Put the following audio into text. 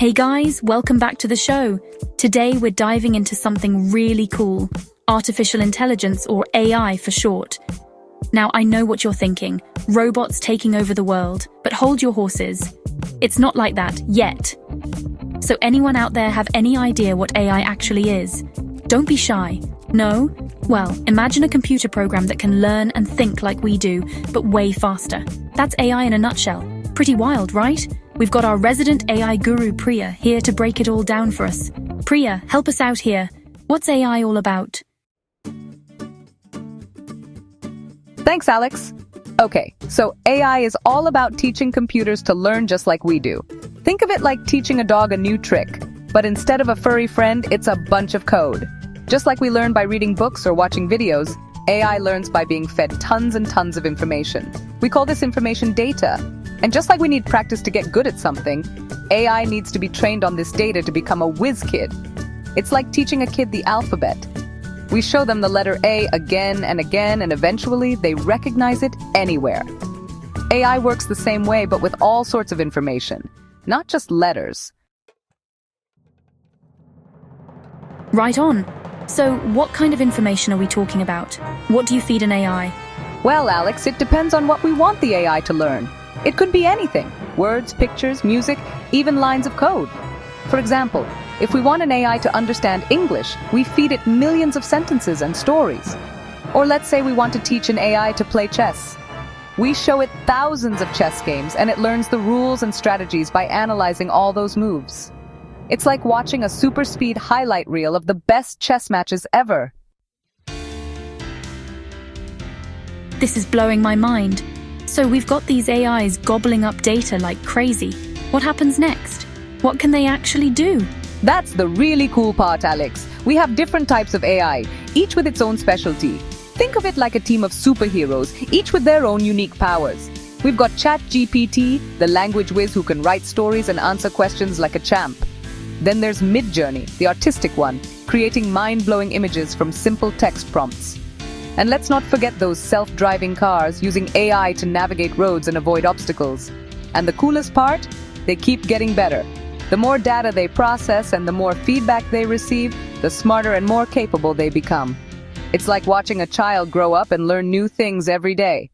Hey guys, welcome back to the show. Today we're diving into something really cool, artificial intelligence, or AI for short. Now I know what you're thinking, robots taking over the world, but hold your horses. It's not like that, yet. So anyone out there have any idea what AI actually is? Don't be shy. No? Well, imagine a computer program that can learn and think like we do, but way faster. That's AI in a nutshell. Pretty wild, right? We've got our resident AI guru, Priya, here to break it all down for us. Priya, help us out here. What's AI all about? Thanks, Alex. Okay, so AI is all about teaching computers to learn just like we do. Think of it like teaching a dog a new trick, but instead of a furry friend, it's a bunch of code. Just like we learn by reading books or watching videos, AI learns by being fed tons and tons of information. We call this information data. And just like we need practice to get good at something, AI needs to be trained on this data to become a whiz kid. It's like teaching a kid the alphabet. We show them the letter A again and again, and eventually they recognize it anywhere. AI works the same way, but with all sorts of information, not just letters. Right on. So what kind of information are we talking about? What do you feed an AI? Well, Alex, it depends on what we want the AI to learn. It could be anything: words, pictures, music, even lines of code. For example, if we want an AI to understand English, we feed it millions of sentences and stories. Or let's say we want to teach an AI to play chess. We show it thousands of chess games, and it learns the rules and strategies by analyzing all those moves. It's like watching a super speed highlight reel of the best chess matches ever. This is blowing my mind. So we've got these AIs gobbling up data like crazy. What happens next? What can they actually do? That's the really cool part, Alex. We have different types of AI, each with its own specialty. Think of it like a team of superheroes, each with their own unique powers. We've got ChatGPT, the language whiz who can write stories and answer questions like a champ. Then there's Midjourney, the artistic one, creating mind-blowing images from simple text prompts. And let's not forget those self-driving cars using AI to navigate roads and avoid obstacles. And the coolest part? They keep getting better. The more data they process and the more feedback they receive, the smarter and more capable they become. It's like watching a child grow up and learn new things every day.